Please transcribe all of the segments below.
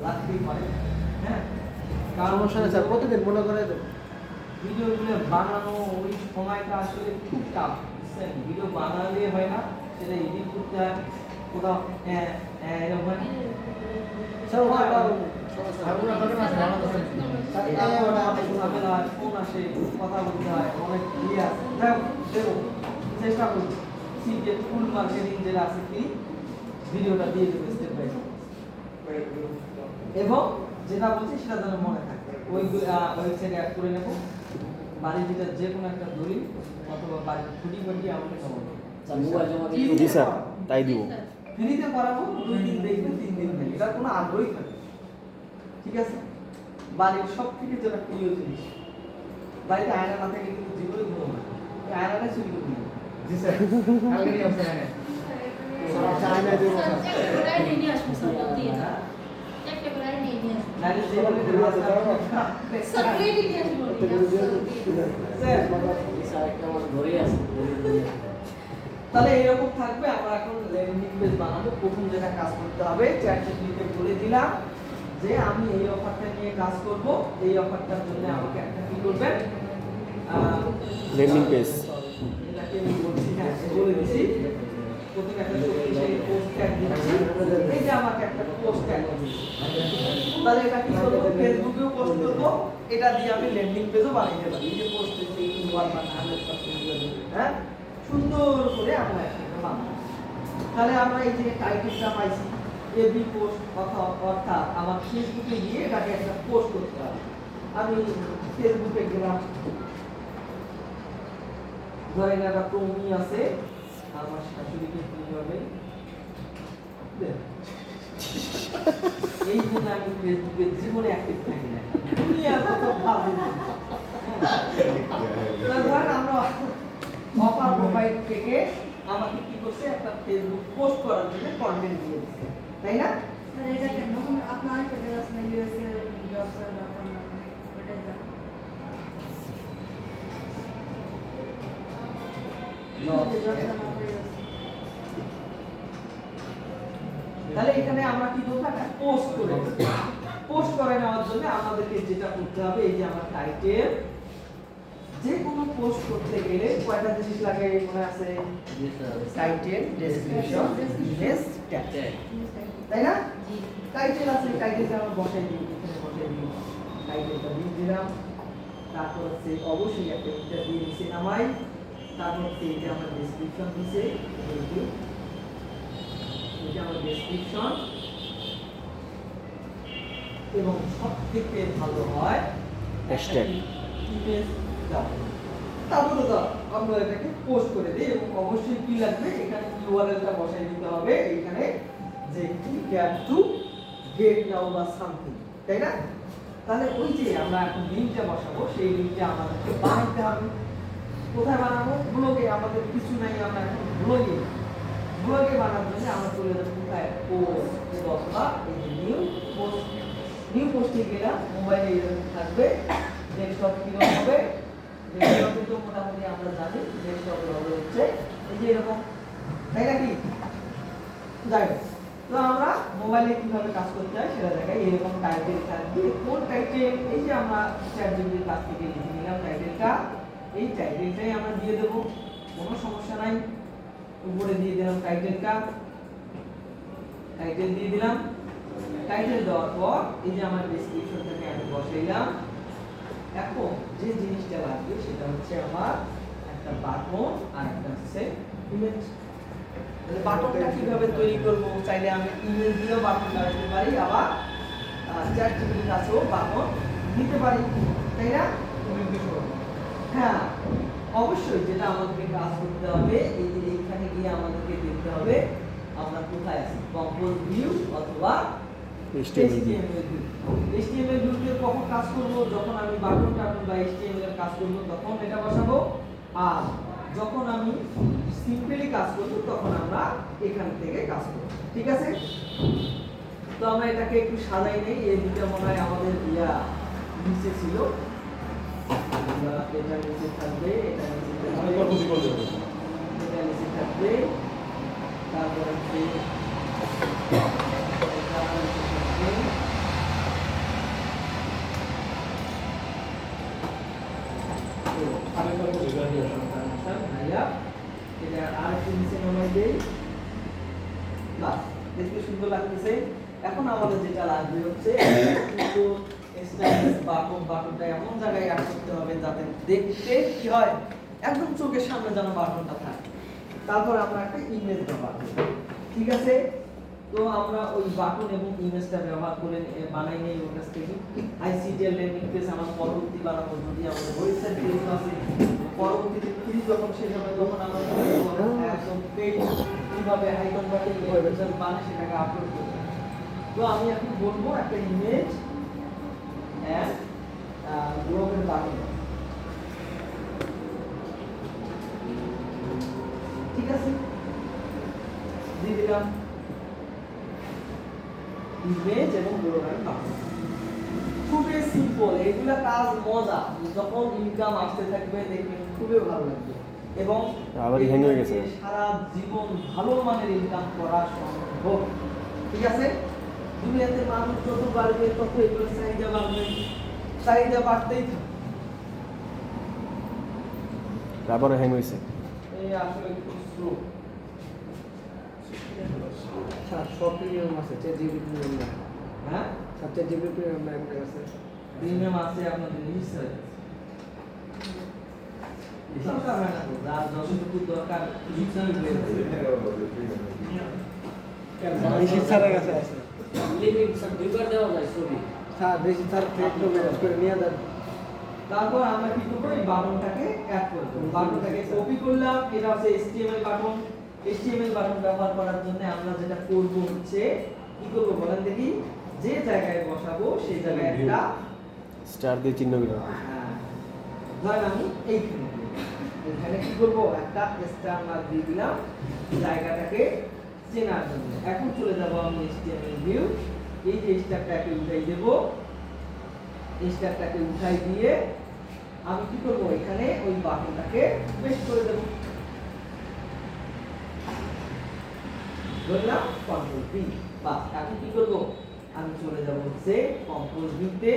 লাগতেই পারে। হ্যাঁ, কারণ সমস্যা নেই স্যার, প্রতিদিন মনে করে দেবো। ভিডিওগুলো বানানো ওই সময়টা আসলে খুব টাফ, বুঝছেন? ভিডিও বানালে হয় না, সেটা এডিট করতে হয়, কোথাও এরকম হয়। স্যার ওটা ঝামেলা হয়, ফোন আসে, কথা বলতে হয়, অনেক ইয়ে আছে। দেবো, চেষ্টা করবো যে ফুল মার্কেটিং যেটা আছে কি ভিডিওটা দিয়ে দেবো স্টেপ বাই স্টেপ, এবং যেটা বলছি সেটা যেন মনে থাকে। ওইগুলো ওয়েবসাইটে অ্যাড করে নেব। বাড়ির ভিতরে যে কোনো একটা দলিল অথবা বাড়ির খুঁটি বাটি আমাকে জমা দেবো। জি স্যার, তাই দিব। ফ্রিতে করাবো, 2 দিন দেখবে, 3 দিন দেখবে, এটা কোনো আগ্রহই থাকে। ঠিক আছে? বাড়ির সব থেকে যেটা প্রিয় জিনিস, বাড়িতে আয়না না থাকলে কিন্তু জীবনে ঘুম হয়। এই আয়নাটা চুরি করে নিয়ে। জি স্যার, কালকে নিয়ে আসছে আয়না। চায়না দিব স্যার। নাইলে যেভাবে তাহলে এরকম থাকবে। আমরা এখন ল্যান্ডিং পেজ বানাবো। প্রথম যেটা কাজ করতে হবে, চ্যাটজিপিটিকে বলে দিলাম যে আমি এই অফারটা নিয়ে কাজ করব, এই অফারটার জন্য আমাকে একটা কি করবেন, ল্যান্ডিং পেজ। এটাকে আমি বলছি, হ্যাঁ বলে দিছি। প্রথমে একটা শক্তিশালী পোস্ট ট্যাগ দিচ্ছি, এই যে আমাকে একটা পোস্ট ট্যাগ দিচ্ছি। তাহলে এটা কি করব, ফেসবুকেও পোস্ট করব, এটা দিয়ে আমি ল্যান্ডিং পেজও বানাইতে পারি। এই যে পোস্ট দিচ্ছি, ওয়াল বানানো 100%, হ্যাঁ, সুন্দর করে আমরা একটা বানাবো। তাহলে আমরা এই যে টাইটেলটা পাইছি, এভরি পোস্ট, অর্থাৎ আমার ফেসবুকে গিয়ে এটাকে একটা পোস্ট করতে হবে। আমি ফেসবুকে গেলাম, ধরেন একটা প্রমি আছে, আমার শাশুড়িকে কিভাবে এই জন্য আমি ফেসবুকে জীবনে অ্যাক্টিভ থাকি না, দুনিয়ার কত ভালো। ধরেন আমরা অপার প্রোফাইল থেকে আমাকে কি করছে, একটা ফেসবুক পোস্ট করার জন্য কন্টেন্ট দিয়ে দিচ্ছে, তাই না? তাহলে এখানে আমরা কি করব, একটা পোস্ট করে নেব। পোস্ট করে নেওয়ার জন্য আমাদেরকে যেটা করতে হবে, এই যে আমার টাইটেল, যে কোনো পোস্ট করতে গেলে কয়টা জিনিস লাগে মনে আছে? টাইটেল, ডেসক্রিপশন, ইমেজ, ট্যাগ, তাই না? টাইটেল আছে, টাইটেলটা আমরা বসাই দিই, এখানে বসাই দিই, টাইটেলটা দিয়ে দিলাম। তারপর হচ্ছে অবশ্যই একটা ইন্টার দিয়ে নিচে নামাই। তারপর হচ্ছে এই যে আমরা ডেসক্রিপশন দিছে, এই যে আমার ডেসক্রিপশন, এবং সবথেকে ভালো হয় হ্যাশট্যাগ ইমেজ দাও। তারপরে দাও আমরা এটাকে পোস্ট করে দিই, এবং অবশ্যই কি লাগবে, এখানে ইউআরএলটা বসাই দিতে হবে, এখানে যে ক্লিক টু গেট নাও বা সামথিং, তাই না? তাহলে ওই যে আমরা এখন লিংকটা বসাবো, সেই লিংকটা আমাদেরকে বানাতে হবে। কোথায় বানাবো? ব্লগে। আমাদের কিছু নাই, আমরা এখন ব্লগে বানানোর জন্য আমরা চলে যাবো কোথায়, পোস্ট, অথবা এই যে নিউ পোস্টে গেলাম। মোবাইলে এরকম থাকবে, ডেস্কটপ কিরকম হবে, ডেস্কটপে তো মোটামুটি আমরা জানি ডেস্কটপে হবে হচ্ছে এই যে এরকম, তাই নাকি? যাই হোক, তো আমরা মোবাইলে কিভাবে কাজ করতে হয় সেটা দেখাই। এরকম টাইটেল থাকবে, কোন টাইটেল, এই যে আমরা চ্যাটজিপিটির কাছ থেকে লিখে নিলাম টাইটেলটা, এই টাইটেলটাই আমরা দিয়ে দেব, কোনো সমস্যা নাই। উপরে দিয়ে দিলাম টাইটেলটা, টাইটেল দিয়ে দিলাম। টাইটেল দেওয়ার পর এই যে আমার ডেসক্রিপশনটাকে আমি বসাইলাম। এখন যে জিনিসটা লাগবে সেটা হচ্ছে আমার একটা বাটন আর একটা হচ্ছে ইমেজ। তাহলে বাটনটা কিভাবে তৈরি করব? চাইলে আমি ইমেজ দিয়েও বাটন লাগাতে পারি, আবার চ্যাটজিপিটির কাছেও বাটন দিতে পারি, তাই না? হ্যাঁ, অবশ্যই যেটা আমাদেরকে কাজ করতে হবে, এই যে এখানে গিয়ে আমাদেরকে দেখতে হবে আমরা কোথায় আছি, কম্পোজ ভিউ অথবা HTML ভিউ। HTML ভিউতে কখন কাজ করব? যখন আমি বাটন টাটন বা HTML এর কাজ করব তখন এটা বসাবো, আর যখন আমি সিম্পলি কাজ করব তখন আমরা এখান থেকে কাজ করব। ঠিক আছে? তো আমরা এটাকে একটু সাজাই নেই। এই দুটো মনে হয় আমাদের নিচে ছিল, এটা নিচে থাকবে, এটা নিচে থাকবে, এটা নিচে থাকবে, তারপর হচ্ছে এটা নিচে থাকবে, আচ্ছা, ভাইয়া এটা আর একটু নিচে নামাই দেই। বাস, দেখতে সুন্দর লাগতেছে। এখন আমাদের যেটা লাগবে হচ্ছে কিন্তু স্টাইলিশ বাটনটা এমন জায়গায় অ্যাড করতে হবে যাতে দেখতে কি হয়, একদম চোখের সামনে যেন বাটনটা থাকে। তারপর আমরা একটা ইমেজ ব্যবহার করব, ঠিক আছে? তো আমরা ওই বাটন এবং ইমেজটা ব্যবহার করে বানাই নেই ওর কাছ থেকে। আইসিটিএল ল্যান্ডিং পেজ আমার পরবর্তী বানাবো, যদি আমাদের ওয়েবসাইট পেজ আছে পরবর্তীতে ফ্রি যখন শেষ হবে তখন আমরা একদম পেজ কিভাবে আইকন বাটন ওয়েবসাইট বানাই সেটাকে আপলোড করব। তো আমি এখন বলবো একটা ইমেজ এন্ড গ্লোবাল বাটন, ঠিক আছে? দিয়ে দিলাম ইমেজ এবং গ্লোবাল বাটন। খুবই সিম্পল, এগুলা কাজ মজা, যখন ইনকাম আসতে থাকবে দেখবেন খুবই ভালো লাগবে এবং আবার হ্যাং হয়ে গেছে। সারা জীবন ভালো মানের ইনকাম করা সম্ভব, ঠিক আছে? দুনিয়াতে মানুষ যত বাড়বে তত এগুলো চাহিদা বাড়বে, চাহিদা বাড়তেই থাকবে। আবারও হ্যাং হয়েছে। এই আসলে একটু স্লো। আচ্ছা, সব প্রিমিয়াম আছে, 4 GB প্রিমিয়াম না। হ্যাঁ, 4 GB প্রিমিয়াম না একটা আছে। প্রিমিয়াম আছে আপনাদের নিশ্চয়। দরকার হয় না তো, যার যতটুকু দরকার নিশ্চয়ই পেয়েছে। বেশি ছাড়া কাছে আছে। লিমিট সব দুইবার দেওয়া যায় ছবি। হ্যাঁ, বেশি ছাড় একটু ম্যানেজ করে নিয়ে যান। তারপর আমরা কি করবো, এই বাটনটাকে অ্যাড করব। বাটনটাকে কপি করলাম, এটা হচ্ছে HTML বাটন। HTML বাটন ব্যবহার করার জন্য আমরা যেটা করব হচ্ছে কি করব বলেন দেখি, যে জায়গায় বসাবো সেই জায়গায় একটা স্টার দিয়ে চিহ্ন দিল। ধরেন আমি এইখানে দিলাম। এখানে কি করব, একটা স্টার মার্ক দিয়ে দিলাম জায়গাটাকে চেনার জন্য। এখন চলে যাব আমি HTML ভিউ, এই যে স্টারটাকে উঠাই দেব। স্টারটাকে উঠাই দিয়ে আমি কি করব, এখানে ওই বাটনটাকে পেস্ট করে দেব। ধরলাম কন্ট্রোল ভি। বাস, এখন কি করব, আমি চলে যাব হচ্ছে কন্ট্রোল ভিতে।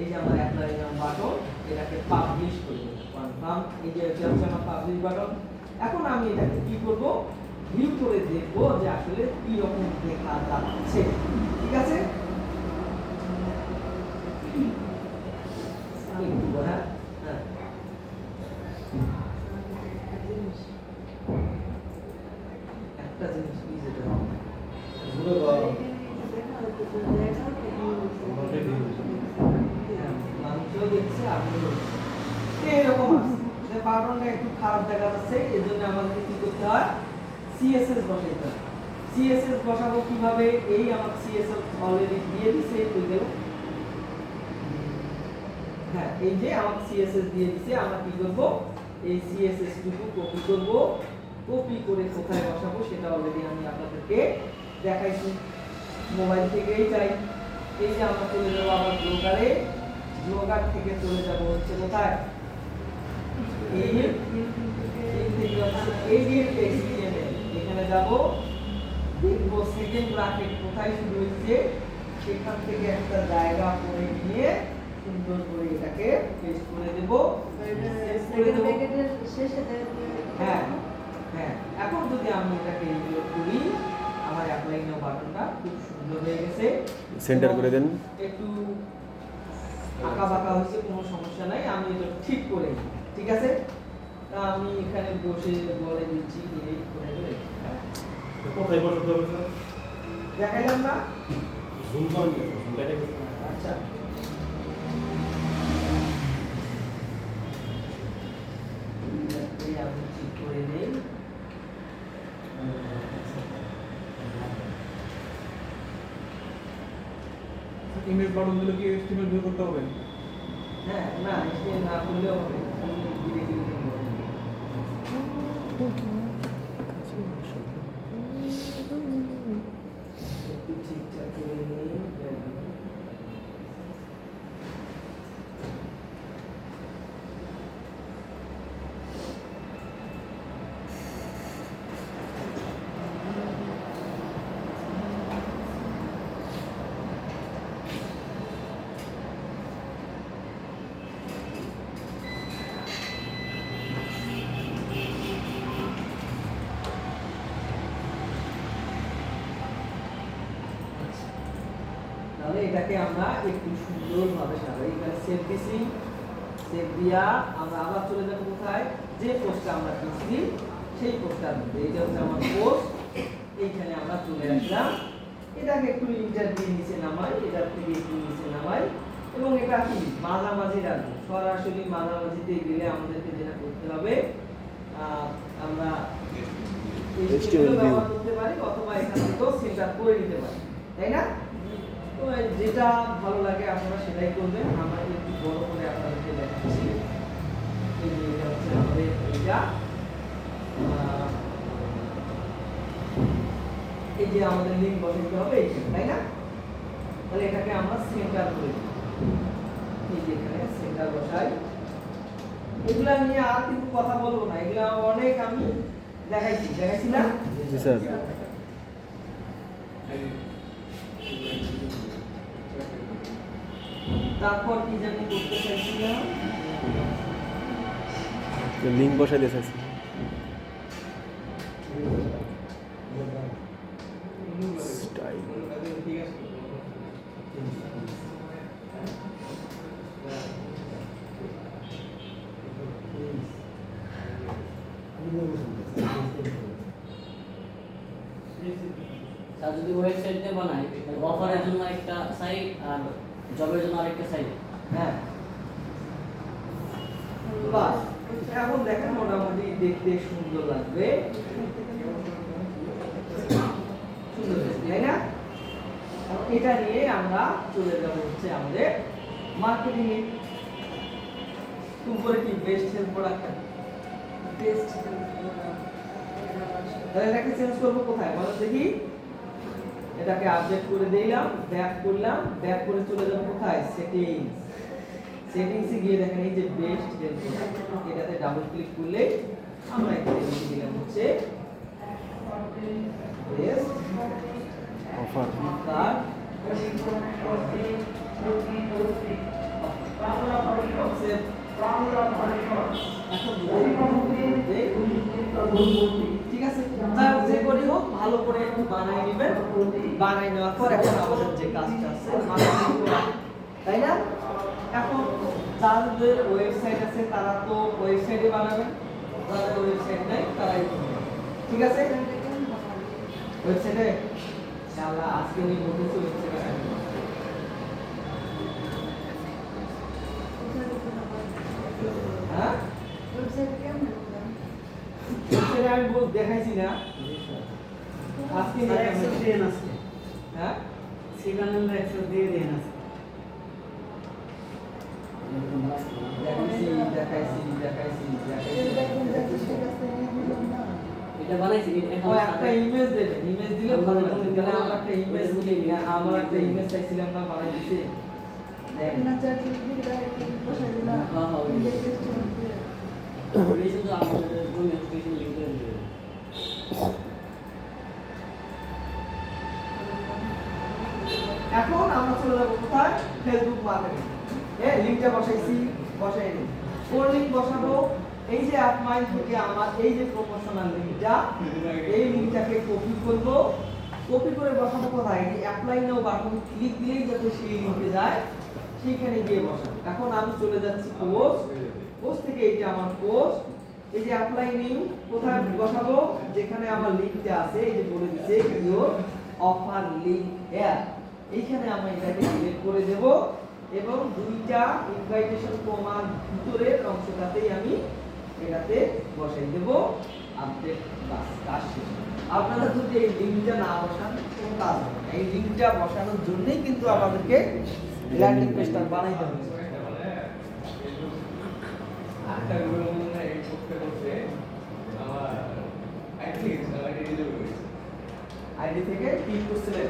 এই যে আমার অ্যাপ্লাই নাম বাটন, এটাকে পাবলিশ করে দেব। কনফার্ম, এই যে এটা হচ্ছে আমার পাবলিশ বাটন। এখন আমি এটাকে কি করব, ভিউ করে দেখব যে আসলে কি রকম দেখা যাচ্ছে, ঠিক আছে? হ্যাঁ হ্যাঁ, একটা জিনিস কি যেটা মানুষও দেখছে, আপনিও দেখছেন। এরকম আছে যে বাটনটা একটু খারাপ দেখা যাচ্ছে, এর জন্য আমাদের কি করতে হয়, সিএসএস বসাইতে হয়। সিএসএস বসাবো কিভাবে, এই আমার সিএসএস অলরেডি দিয়ে দিছে, বুঝলেন? হ্যাঁ, এই যে আমার সিএসএস দিয়ে দিছে, আমরা কি করব, এই সিএসএস টুকু কপি করব। কপি করে কোথায় বসাবো সেটা অলরেডি আমি আপনাদেরকে দেখাইছি, মোবাইল থেকেই চাই। এই যে আমরা চলে যাবো আবার ব্লগারে, ব্লগার থেকে চলে যাব হচ্ছে কোথায়, এই থেকে হচ্ছে এডিট HTML, এখানে যাব, দেখব সেকেন্ড ব্র্যাকেট কোথায় শুরু হচ্ছে, সেখান থেকে একটা জায়গা করে নিয়ে সুন্দর করে এটাকে পেস্ট করে দেব, পেস্ট করে দেব। হ্যাঁ হ্যাঁ, এখন যদি আমি এটাকে ইনক্লুড করি, আমার অ্যাপ্লাই নাও বাটনটা খুব সুন্দর হয়ে গেছে। সেন্টার করে দেন। একটু আঁকা বাঁকা হয়েছে, কোনো সমস্যা নাই, আমি এটা ঠিক করে নিই, ঠিক আছে? তা আমি এখানে বসে বলে দিচ্ছি এই করে দেবে। কোথায় বসাতে হবে স্যার? দেখাইলাম না? জুম করে দেখে আচ্ছা, এটাকে আমি ঠিক করে নেই। ইমেজ বাটন দিলে কি HTML ভিউ করতে হবে? হ্যাঁ, না এটা না করলেও হবে, ধীরে ধীরে করবো। একটু ঠিকঠাক করে নিই। তাহলে এটাকে আমরা একটু সুন্দরভাবে সাজাই। এখানে সেভ দিছি, সেভ দিয়া আমরা আবার চলে যাবো কোথায়, যে পোস্টটা আমরা দিচ্ছি সেই পোস্টটার মধ্যে। এইটা হচ্ছে আমার পোস্ট, এইখানে আমরা চলে আসলাম। এটাকে একটু ইন্টার দিয়ে নিচে নামাই, এটার থেকে একটু নিচে নামাই এবং এটা কি মাঝামাঝি রাখবো। সরাসরি মাঝামাঝিতে গেলে আমাদেরকে যেটা করতে হবে, আমরা HTML view ব্যবহার করতে পারি অথবা এখান থেকেও সেন্টার করে নিতে পারি, তাই না? তো যেটা ভালো লাগে আপনারা সেটাই করবেন। আমরা একটু বড় করে আপনাদেরকে দেখাচ্ছি। এই যে এটা হচ্ছে আমাদের এইটা, এই যে আমাদের লিঙ্ক বসাতে হবে এইখানে, তাই না? তাহলে এটাকে আমরা সেন্টার করে দিই। এই যে এখানে সেন্টার বসাই। এগুলা নিয়ে আর কিন্তু কথা বলবো না, এগুলা অনেক আমি দেখাইছি না? জি স্যার। তারপর কি জানি করতে চাইছিলাম, লিঙ্ক বসাই দিয়েছে স্টাইল। আর যদি ওয়েবসাইট দিয়ে বানাই, অফারের জন্য একটা সাইট আর জবের জন্য আরেকটা সাইট। হ্যাঁ বাস। এখন দেখেন মোটামুটি দেখতে সুন্দর লাগবে, সুন্দর লাগবে, তাই না? এখন এটা নিয়ে আমরা চলে যাব হচ্ছে আমাদের মার্কেটিং এ। উপরে কি বেস্ট হেল্প প্রোডাক্ট, বেস্ট তাহলে এটাকে চেঞ্জ করবো কোথায় বলো দেখি। এটাকে আপডেট করে দিলাম, ব্যাক করলাম, ব্যাক করে চলে যাব কোথায়, সেটিংস। সেটিংসে গিয়ে দেখেন এই যে বেস্ট হেল্প প্রোডাক্ট, এটাতে ডাবল ক্লিক করলে আমরা এখানে লিখে দিলাম হচ্ছে বেস্ট অফার। কার ঠিক আছে। তার যে করি হোক ভালো করে একটু বানাই নেবেন, বানাই নেওয়ার পর এখন আমাদের যে কাজটা আছে marketing করা, তাই না? এখন যাদের ওয়েবসাইট আছে তারা তো ওয়েবসাইটে বানাবেন, যাদের ওয়েবসাইট নাই তারা ঠিক আছে ওয়েবসাইটে ইনশাআল্লাহ আজকে নিয়ে বলতেছি ওয়েবসাইটে। হ্যাঁ ওয়েবসাইটে আমি দেখাইছি না আজকে স্যার অ্যাক্সেস দেন আজকে। হ্যাঁ সিগন্যাল অ্যাক্সেস দিয়ে দেন আজকে। দেখাইছি এটা বানাইছি ও একটা ইমেজ দেবেন, ইমেজ দিলে ভালো লাগবে। তাহলে আমরা একটা ইমেজ দিই, আমরা একটা ইমেজ চাইছিলাম না বানাই দিতে। দেখেন ওই শুধু আমাদের জন্য স্পেশাল লিংক করে দিবে। এখন আমরা চলে যাবো কোথায়, ফেসবুক মার্কেটিং। লিংকটা বসাই দিই। কোন লিংক বসাবো, এই যে অ্যাপমাইল থেকে আমার এই যে প্রমোশনাল লিংকটা, এই লিংকটাকে কপি করব, কপি করে বসাবো কোথায়, এই অ্যাপ্লাই নাও বাটন ক্লিক দিলেই যাতে সেই লিংকে যায় সেইখানে গিয়ে বসাবো। এখন আমি চলে যাচ্ছি পোস্ট থেকে, এইটা আমার পোস্ট, এই যে অ্যাপ্লাই নিউ কোথায় বসাবো, যেখানে আমার লিংকটা আছে এই যে বলে দিচ্ছে ইওর অফার লিংক হিয়ার, এইখানে আমরা এটাকে সিলেক্ট করে দেব এবং দুইটা ইনভাইটেশন কমার ভিতরের অংশটাতেই আমি এটাতে বসাই দেব আপডেট। বাস কাজ শেষ। আপনারা যদি এই লিংকটা না বসান কোনো কাজ হবে না। এই লিংকটা বসানোর জন্যই কিন্তু আমাদেরকে ল্যান্ডিং পেজটা বানাইতে হবে। আইডি থেকে ক্লিক করছিলেন,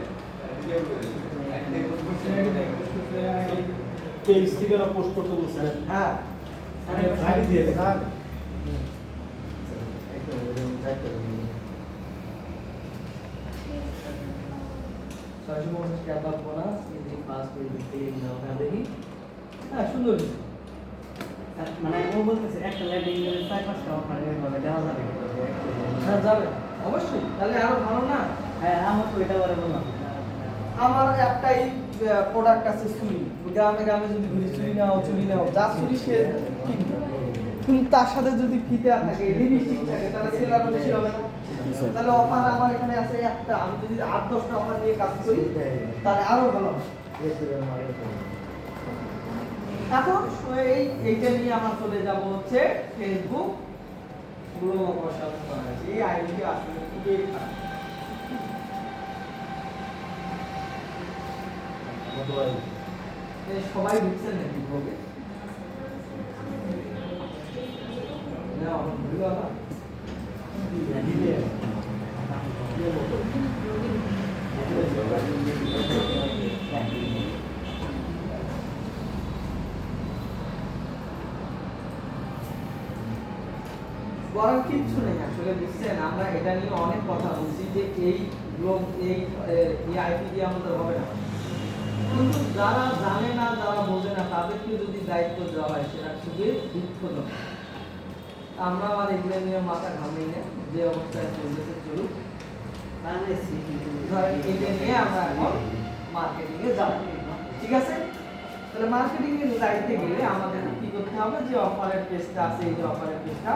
পেজ থেকে পোস্ট করতে বলছেন। হ্যাঁ আইডি দিয়ে দেন। হ্যাঁ সুন্দর মানে ও বলতেছে একটা ল্যান্ডিং এর 4-5টা অফার এভাবে দেওয়া যাবে। হ্যাঁ যাবে অবশ্যই, তাহলে আরো ভালো না। হ্যাঁ আমার তো এটা বলে বললাম। আমার একটাই প্রোডাক্ট আছে চুড়ি, গ্রামে গ্রামে যদি ঘুরি চুড়ি নাও যা চুড়ি সে কিনবে, কিন্তু তার সাথে যদি ফিতে থাকে লিপস্টিক থাকে তাহলে সেলার বেশি হবে না। তাহলে অফার আমার এখানে আছে একটা, আমি যদি 8-10টা অফার নিয়ে কাজ করি তাহলে আরো ভালো হবে। এখন এইটা নিয়ে আমরা চলে যাব হচ্ছে ফেসবুক গ্রো প্রশাসন। এই আইডিটি আসলে খুবই খারাপ। সবাই বুঝছেন নাকি গ্রোকে? না ভুল না। বলার কিচ্ছু নেই আসলে, বুঝছেন? আমরা এটা নিয়ে অনেক কথা বলছি যে এই ব্লগ এই আইপি দিয়ে আমাদের হবে না, কিন্তু যারা জানে না যারা বোঝে না তাদেরকে যদি দায়িত্ব দেওয়া হয় সেটা খুবই দুঃখজনক। আমরা আমার এগুলো নিয়ে মাথা ঘামাই না, যে অবস্থায় চলতেছে চলুক। এটা নিয়ে আমরা এখন মার্কেটিং এ যাব, ঠিক আছে? তাহলে মার্কেটিং এ যাইতে গেলে আমাদের কি করতে হবে, যে অফারের পেজটা আছে এই যে অফারের পেজটা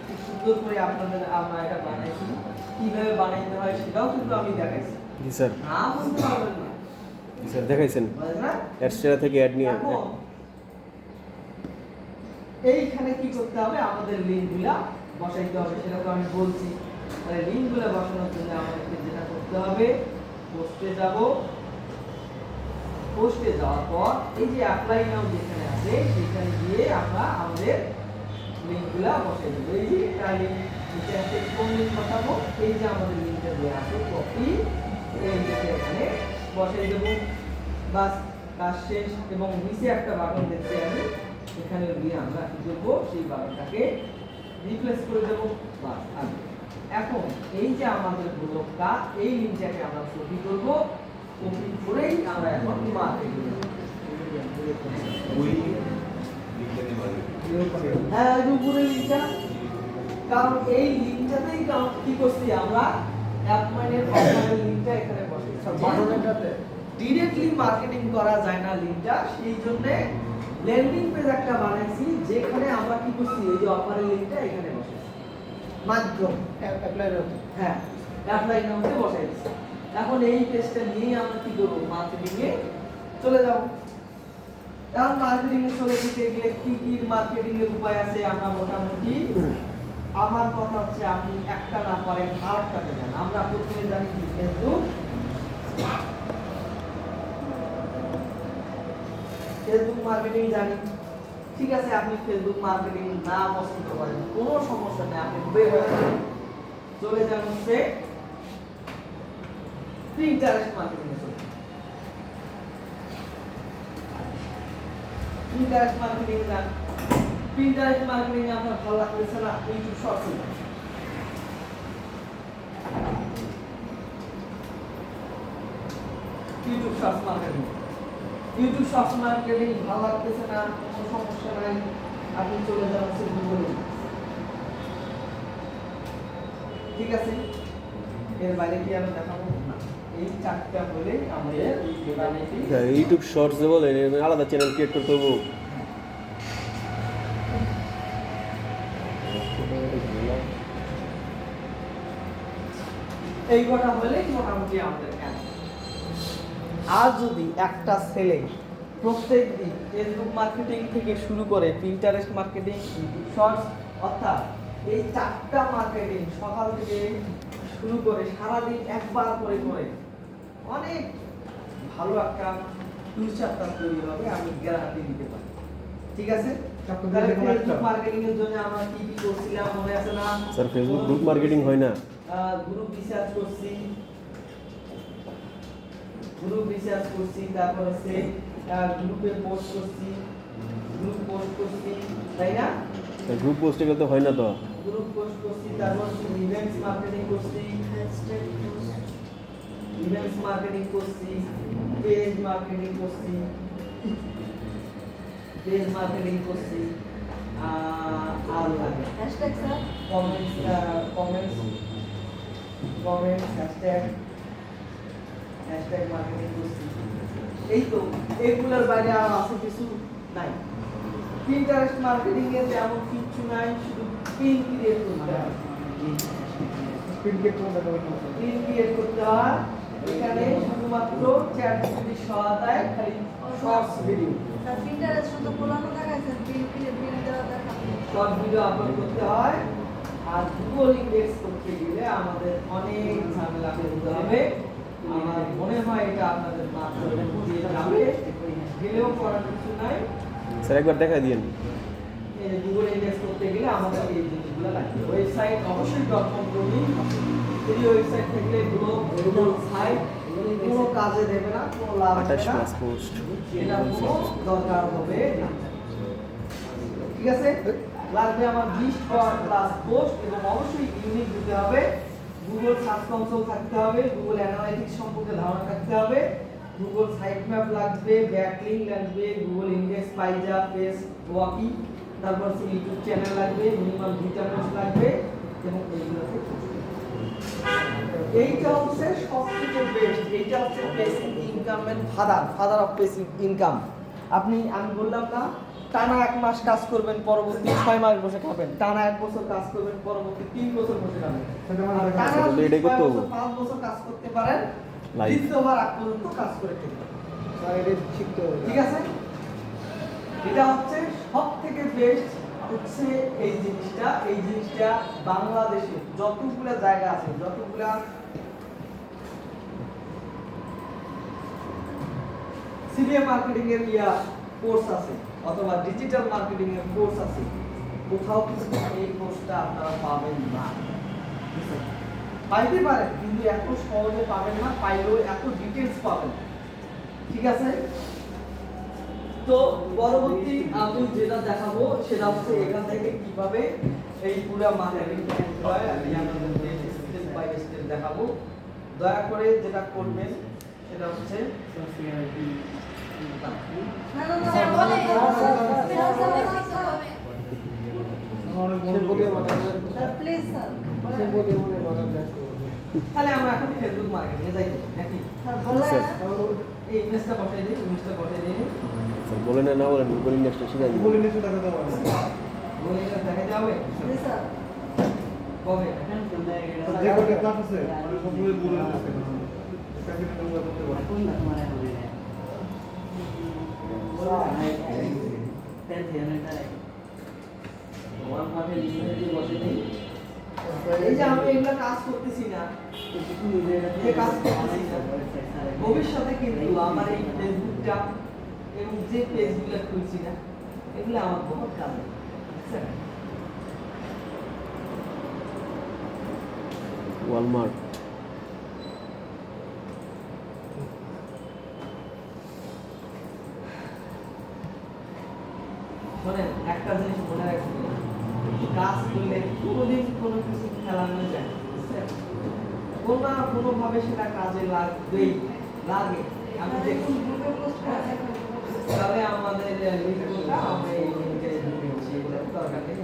খুব সুন্দর করে আপনাদের আমরা এটা বানাইছি, কিভাবে বানাইতে হয় সেটাও কিন্তু আমি দেখাইছি। জি স্যার, না বুঝতে পারবেন না, জি স্যার দেখাইছেন। বুঝলেন না? অ্যাডস্টেরা থেকে অ্যাড নিয়ে এখন এইখানে কি করতে হবে, আমাদের লিঙ্কগুলা বসাইতে হবে, সেটা তো আমি বলছি। তাহলে লিঙ্কগুলা বসানোর জন্য আমাদেরকে যেটা করতে হবে, পোস্টে যাব, পোস্টে যাওয়ার পর এই যে অ্যাপ্লাই নাও যেখানে আছে সেখানে গিয়ে আমরা আমাদের লিঙ্কগুলা বসাই দেবো। এই যে একটা লিঙ্ক নিচে আছে, কোন লিঙ্ক বসাবো, এই যে আমাদের লিঙ্কটা দেওয়া আছে কপি, এই লিঙ্কে এখানে বসাই দেবো, বাস কাজ শেষ। এবং নিচে একটা বাটন দেখতে আমি, এখানে গিয়ে আমরা কি করবো, সেই বাটনটাকে রিপ্লেস করে দেবো, বাস। আর এখন এই যে আমাদের ব্লগটা, এই লিঙ্কটাকে আমরা কপি করবো, কপি করেই আমরা এখন মার্কেটিং হ্যাঁ উপরে লিঙ্কটা, কারণ এই লিঙ্কটাতেই কি করছি আমরা, অ্যাপমাইনের অফারের লিঙ্কটা এখানে বসাইছি। বাটনটাতে ডিরেক্টলি মার্কেটিং করা যায় না লিঙ্কটা, সেই জন্য ল্যান্ডিং পেজ একটা বানাইছি যেখানে আমরা কি করছি, এই যে অফারের লিঙ্কটা এখানে বসাইছি মাধ্যম অ্যাপ্লাই নাও, হ্যাঁ অ্যাপ্লাই নাওতে বসাই দিচ্ছি। এখন এই পেজটা নিয়ে আমরা কি করব, মার্কেটিং এ চলে যাব। এখন মার্কেটিং এ চলে যেতে গেলে কি কি মার্কেটিং এর উপায় আছে আমরা মোটামুটি, আমার কথা হচ্ছে আপনি একটা না পারেন আরেকটাতে যান। আমরা প্রথমে জানি কি ফেসবুক, ফেসবুক মার্কেটিং জানি, ঠিক আছে? আপনি ফেসবুক মার্কেটিং না পছন্দ করেন কোনো সমস্যা নেই, আপনি বের হয়ে যান, চলে যান হচ্ছে পিন্টারেস্ট মার্কেটিং এ চলে। পিন্টারেস্ট মার্কেটিং এ যান, পিন্টারেস্ট মার্কেটিং এ আপনার ভালো লাগতেছে না, ইউটিউব শর্টস এ যান। YouTube shorts marketing, YouTube shorts marketing ভালো লাগতেছে না, কোনো সমস্যা নাই, আপনি চলে যান হচ্ছে গুগলে, ঠিক আছে? এর বাইরে কি আমি দেখাবো না, এই চারটা বলেই আমাদের ইউটিউব শর্টস যে বলেন, এর আলাদা চ্যানেল ক্রিয়েট করতে হবে। এই কটা হলেই মোটামুটি আমাদের কেন। আর যদি একটা ছেলে প্রত্যেক দিন ফেসবুক মার্কেটিং থেকে শুরু করে পিন্টারেস্ট মার্কেটিং, ইউটিউব শর্টস, অর্থাৎ এই চারটা মার্কেটিং সকাল থেকে শুরু করে সারাদিন একবার করে করে অনেক ভালো একটা ফিউচার তার তৈরি হবে, আমি গ্যারান্টি দিতে পারি, ঠিক আছে? তাহলে ফেসবুক মার্কেটিং এর জন্য আমরা কি কি করছিলাম মনে আছে না স্যার? ফেসবুক গ্রুপ মার্কেটিং হয় না, গ্রুপ রিসার্চ করছি, গ্রুপ রিসার্চ করছি, তারপর হচ্ছে গ্রুপে পোস্ট করছি, গ্রুপ পোস্ট করছি, তাই না? গ্রুপ পোস্টে গেলে তো হয় না তো। গ্রুপ পোস্ট করছি, তারপর ইভেন্টস মার্কেটিং করছি, ইভেন্টস মার্কেটিং করছি, পেজ মার্কেটিং করছি, পেজ মার্কেটিং করছি, আর লাগে hashtag sir, comments, comments hashtag hashtag marketing করছি। এই তো এগুলোর বাইরে আর আছে কিছু নাই। পিন্টারেস্ট মার্কেটিং এ তেমন কিছু নাই, শুধু পিন ক্রিয়েট করতে হয়। পিন ক্রিয়েট করতে হয়। এখানে শুধুমাত্র চ্যাট জিপিটি সহায়তায় খালি shorts video, short video upload করতে হয়। আর গুগল ইন্ডেক্স করতে গেলে আমাদের অনেক ঝামেলা করতে হবে। আমার মনে হয় এটা আপনাদের মাধ্যমে বুঝিয়ে যাবে, গেলেও করার কিছু নাই। স্যার একবার দেখাই দিয়েন। গুগল ইন্ডেক্স করতে গেলে আমাদের এই জিনিসগুলো লাগবে। ওয়েবসাইট অবশ্যই .com করবেন। যদি ওয়েবসাইট থাকলে গুগল সাইট কোনো কাজে দেবে না, কোনো লাভ হবে 28 না, প্লাস পোস্ট। এটা কোনো দরকার হবে না। ঠিক আছে, লাগবে আমার 20 প্লাস পোস্ট এবং অবশ্যই ইউনিক দিতে হবে। গুগল সার্চ কনসোল থাকতে হবে, গুগল অ্যানালাইটিক্স সম্পর্কে ধারণা থাকতে হবে, গুগল সাইট ম্যাপ লাগবে, ব্যাকলিংক লাগবে, গুগল ইন্ডেক্স, পাইজা, পেজ, ওয়াকি, তারপর ইউটিউব চ্যানেল লাগবে, মিনিমাম 2টা পোস্ট লাগবে এবং এইগুলোতে এইটা হচ্ছে সবথেকে বেস্ট। এইটা হচ্ছে পেসিভ ইনকামের ফাদার অফ পেসিভ ইনকাম। আমি বললাম না, টানা 1 মাস কাজ করবেন, পরবর্তী 6 মাস বসে খাবেন। টানা 1 বছর কাজ করবেন, পরবর্তী 3 বছর বসে খাবেন। টানা তাহলে এটাই করতে হবে। 5 বছর কাজ করতে পারেন, Life. দ্বিতীয় হওয়ার আগ পর্যন্ত কাজ করে থাকবেন। ঠিক আছে, এটা হচ্ছে সবথেকে বেস্ট হচ্ছে এই জিনিসটা বাংলাদেশে যতগুলা জায়গা আছে, যতগুলা সিনিয়র মার্কেটিং এর কোর্স আছে অথবা ডিজিটাল মার্কেটিং এর কোর্স আছে, কোথাও কিন্তু এই কোর্সটা আপনারা পাবেন না। পাইতে পারেন কিন্তু এত সহজে পাবেন না, পাইলেও এত ডিটেইলস পাবেন না। ঠিক আছে, তো পরবর্তী আমি যেটা দেখাবো সেটা হচ্ছে এখান থেকে কিভাবে এই পুরো মার্কেটিং হয় আমি আপনাদের স্টেপ বাই স্টেপ দেখাবো। দয়া করে যেটা করবেন সেটা হচ্ছে তাহলে আমরা এখন ফেসবুক মার্কেটিং এ যাই নাকি? এই ইমেজটা বসাই দিই, স্যার বলেন না বলেন, গুগল ইন্ডেক্সটা শিখাই দিন। বলে দেখা যাবে কবে? এই যে আমি এগুলা কাজ করতেছি না, ভবিষ্যতে কিন্তু আমার এই ফেসবুকটা এবং যে পেজগুলো খুলছি না এগুলো আমার বহুত কাজে, বুঝছেন? ওয়ালমার্ট। শোনেন, একটা জিনিস মনে রাখবেন, কাজ করলে কোনোদিন কোনো কিছু খেলানো যায় না, বুঝছেন? কোনো না কোনোভাবে সেটা কাজে লাগবেই, লাগে। আমি দেখি তাহলে আমাদের লিঙ্কটা আমরা এই লিঙ্কে দিচ্ছি, এগুলো দরকার নেই,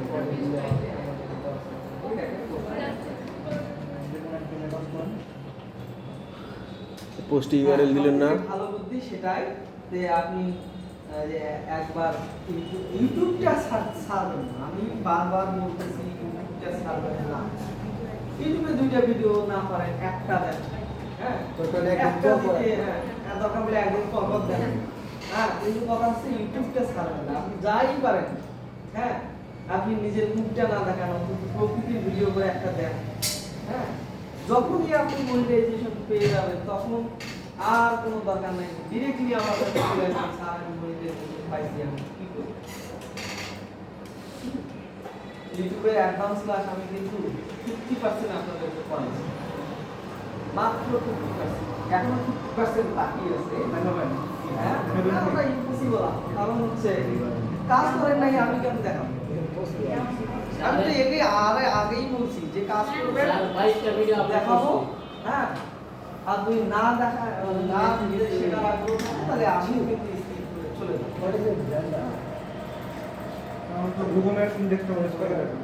পোস্ট ইউআরএল দিলেন না? ভালো বুদ্ধি সেটাই যে আপনি যে একবার ইউটিউবটা ছাড়বেন না। আমি বারবার বলতেছি ইউটিউবটা ছাড়বেন না। ইউটিউবে 2টা ভিডিও না পারেন একটা দেন, হ্যাঁ দরকার হলে একদিন পর দেন, হ্যাঁ কিন্তু কথা হচ্ছে ইউটিউবটা ছাড়বেন না। আপনি যাই পারেন, হ্যাঁ আপনি নিজের মুখটা না দেখান, প্রকৃতির ভিডিও করে একটা দেন, হ্যাঁ যখনই আপনি মনিটাইজেশন পেয়ে যাবেন তখন আর কোনো দরকার নাই, ডিরেক্টলি আমাদের চলে আসবেন, স্যার আমি মনিটাইজেশন পাইছি, আমি কি করি? ইউটিউবের অ্যাডভান্স ক্লাস আমি কিন্তু 50% আপনাদেরকে করাচ্ছি, মাত্র 50%, এখনো 50% বাকি আছে। হ্যাঁ ওটা ইম্পসিবল, কারণ হচ্ছে কাজ করেন নাই আমি কেন দেখাবো? আমি তো একে আগেই বলছি যে কাজ করবেন, 22টা ভিডিও দেখাবো, হ্যাঁ আর তুই না দেখা না শেখার আগ্রহ থাকে তাহলে আমিও কিন্তু স্কিপ করে চলে যাবো। গুগল ইন্ডেক্সটা ইউজ করে রাখুন।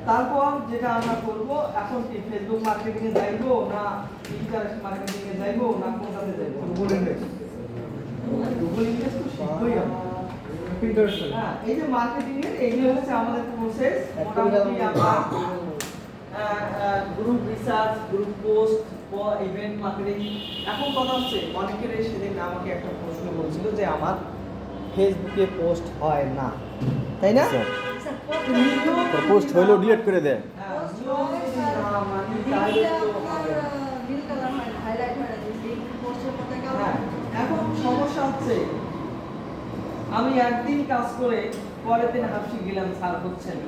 তারপর যেটা আমরা করব, এখন কি ফেসবুক মার্কেটিং এ যাইবো না ইন্টারেস্ট মার্কেটিং এ যাইবো না কোনটাতে যাইবো? Google invest. গুগল ইনভেস্ট তো শিখবই আমরা। হ্যাঁ, এই যে মার্কেটিং এর এইগুলো হচ্ছে আমাদের প্রসেস। মোটামুটি আমরা group research, group post, event marketing. এখন কথা হচ্ছে অনেকের সেদিন আমাকে একটা প্রশ্ন বলছিল যে আমার ফেসবুকে পোস্ট হয় না, তাই না? পোস্ট হইলেও ডিলিট করে দেয়। হ্যাঁ, মানে তাহলে তো হবে না। হ্যাঁ, এখন সমস্যা হচ্ছে আমি একদিন কাজ করে পরের দিন হাসি গেলাম স্যার হচ্ছে না।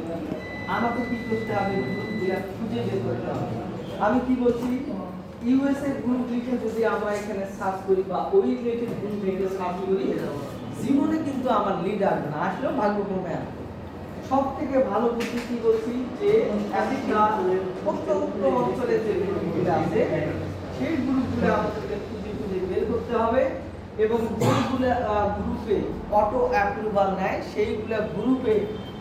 আমাকে কি করতে হবে? গ্রুপগুলো খুঁজে বের করতে হবে। আমি কি বলছি, ইউএসএ গ্রুপ লিখে যদি আমরা এখানে সার্চ করি বা ওই রিলেটেড গ্রুপ লিখে সার্চ করি, জীবনে কিন্তু আমার লিড আসবে না, আসলেও ভাগ্যক্রমে আসবে। সব থেকে ভালো বুদ্ধি কি বলছি যে একটা প্রত্যন্ত অঞ্চলে যে গ্রুপগুলো আছে সেই গ্রুপগুলো আমাদেরকে খুঁজে খুঁজে বের করতে হবে এবং যেগুলো গ্রুপে অটো অ্যাপ্রুভাল নেয় সেইগুলো গ্রুপে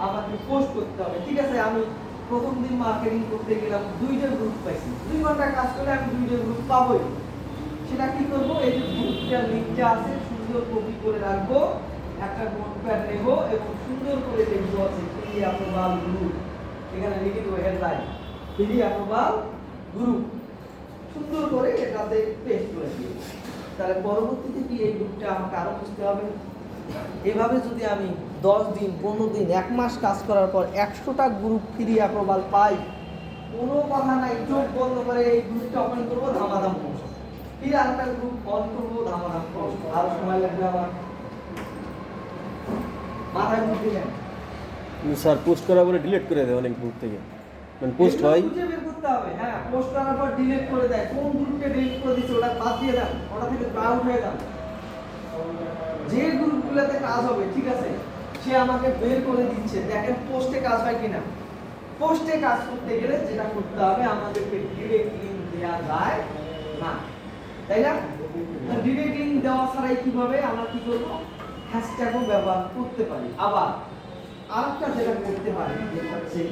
আমাকে পোস্ট করতে হবে। ঠিক আছে, আমি প্রথম দিন মার্কেটিং করতে গেলাম, 2টা গ্রুপ পাইছি। 2 ঘন্টা কাজ করলে আমি 2টা গ্রুপ পাবোই। সেটা কি করব, এই যে গ্রুপটার লিংকটা আছে সুন্দর কপি করে রাখবো, একটা নোটপ্যাড নেব এবং সুন্দর করে লিখবো আছে ফ্রি অ্যাপ্রুভাল গ্রুপ। এখানে লিখে দেবো হেডলাইন ফ্রি অ্যাপ্রুভাল গ্রুপ, সুন্দর করে এটাতে পেস্ট করে দিই। তাহলে পরবর্তীতে কি এই গ্রুপটা আমাকে আরো বুঝতে হবে। এভাবে যদি আমি 10 দিন 15 দিন 1 মাস কাজ করার পর 100টা গ্রুপ ফ্রি অ্যাপ্রুভাল পাই, কোনো কথা নাই, চোখ বন্ধ করে এই গ্রুপটা ওপেন করবো, ধামাধাম করবো। ফির আরেকটা গ্রুপ অন করবো, ধামাধাম করবো। আর সময় লাগবে আমার মাথায় বুদ্ধি নেই। স্যার পোস্ট করার পরে ডিলিট করে দেয় অনেক গ্রুপ থেকে, মানে পোস্ট হয়। খুঁজে বের করতে হবে। হ্যাঁ, পোস্ট করার পর ডিলিট করে দেয়। কোন গ্রুপকে ডিলিট করে দিচ্ছে ওটা বাদ দিয়ে দেন, ওটা থেকে আউট হয়ে যান। যে গ্রুপগুলোতে কাজ হবে, ঠিক আছে, সে আমাকে বের করে দিচ্ছে। দেখেন পোস্টে কাজ হয় কিনা। পোস্টে কাজ করতে গেলে যেটা করতে হবে, আমাদেরকে ডিরেক্ট লিংক দেওয়া যায় না, তাই না? ডিরেক্ট লিংক দেওয়া ছাড়াই কিভাবে আমরা কি করব, হ্যাশট্যাগও ব্যবহার করতে পারি। আবার আরেকটা যেটা করতে পারি যেটা হচ্ছে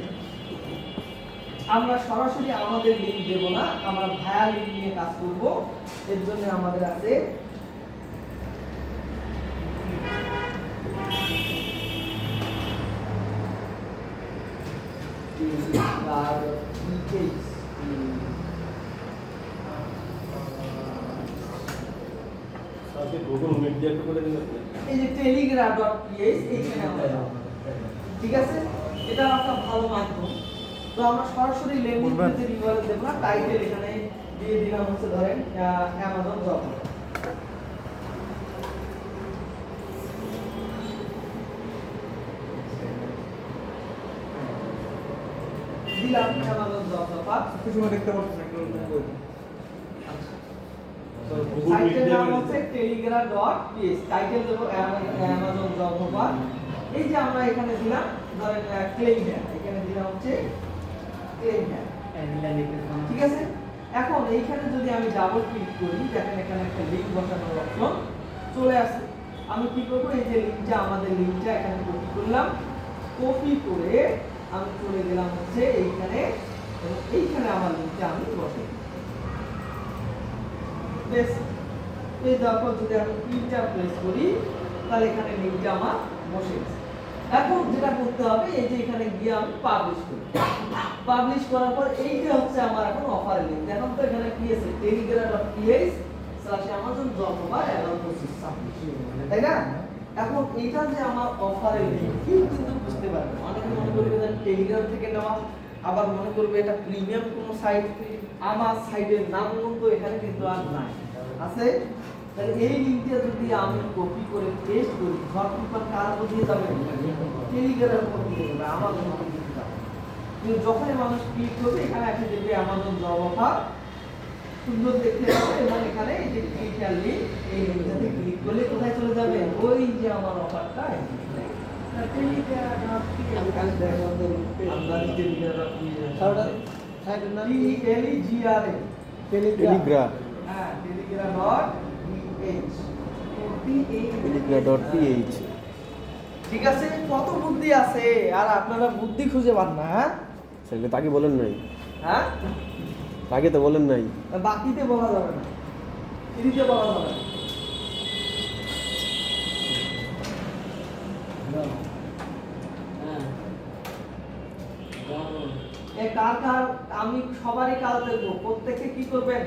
আমরা সরাসরি আমাদের লিংক দেব না, আমরা ভায়া লিংক নিয়ে কাজ করব। এর জন্য আমাদের আছে গুগল মিট দিয়ে একটু করে দিন। এই যে telegram.ph, এইখানে আমরা যাব। ঠিক আছে, এটা একটা ভালো মাধ্যম। তো আমরা সরাসরি ল্যান্ডিং পেজের ইউআরএল দেব না, টাইটেল এখানে দিয়ে দিলাম হচ্ছে ধরেন অ্যামাজন জব। দিলাম অ্যামাজন জব অফার। কিছু দেখতে পাচ্ছেন একটু বই। তো গুগল মিট সাইটের দিয়ে নাম হচ্ছে telegram.ph, টাইটেল দেব অ্যামাজন জব অফার। এই যে আমরা এখানে দিলাম ধরেন ক্লেম হ্যাঁ, এখানে দিলাম হচ্ছে ক্লেম হ্যাঁ, ঠিক আছে। এখন এইখানে যদি আমি ডাবল ক্লিক করি, দেখেন এখানে একটা লিংক বসানোর অপশন চলে আসে। আমি কি করব, এই যে লিংকটা, আমাদের লিংকটা এখানে কপি করলাম, কপি করে আমি চলে গেলাম হচ্ছে এইখানে এবং এইখানে আমার লিংকটা আমি বসাই। বেশ, এই তারপর যদি আমি ইন্টার প্রেস করি তাহলে এখানে লিংকটা আমার বসে গেছে। এখন যেটা করতে হবে, এই যে এখানে গিয়ে আমি পাবলিশ করি। পাবলিশ করার পর এই যে হচ্ছে আমার এখন অফারের লিংক। এখন তো এখানে কি আছে, telegram.ph/amazon job offer 11/25 সাবমিট, তাই না? এখন এটা যে আমার অফারের লিংক, কেউ কিন্তু বুঝতে পারবে না। অনেকে মনে করবে যে টেলিগ্রাম থেকে নেওয়া, আবার মনে করবে এটা প্রিমিয়াম কোনো সাইট। আমার সাইটের নাম কিন্তু এখানে কিন্তু আর নাই, আছে। তাহলে এই লিংকটা যদি আমি কপি করে পেস্ট করি, ঝটপট কার উপর দিয়ে যাবে, টেলিগ্রামের উপর দিয়ে যাবে, আমাজন উপর দিয়ে যাবে। কিন্তু যখনই মানুষ ক্লিক করবে এখানে এসে দেখবে অ্যামাজন জব অফার, সুন্দর দেখতে পাবে এবং এখানে এই যে ক্লিক আর লিংক, এই লিংকটাতে ক্লিক করলে কোথায় চলে যাবে, ওই যে আমার অফারটা টেলিগ্রাম ঠিক আছে, কত বুদ্ধি আছে আর আপনারা বুদ্ধি খুঁজে পান না। হ্যাঁ, তাহলে তাকে বলেন নাই, হ্যাঁ, তাকে তো বলেন নাই। বাকিতে বলা যাবে না, ফ্রিতে বলা যাবে না। হ্যাঁ যেমন এ কার কার, আমি সবারই কাজ দেখবো, প্রত্যেকে কি করবেন?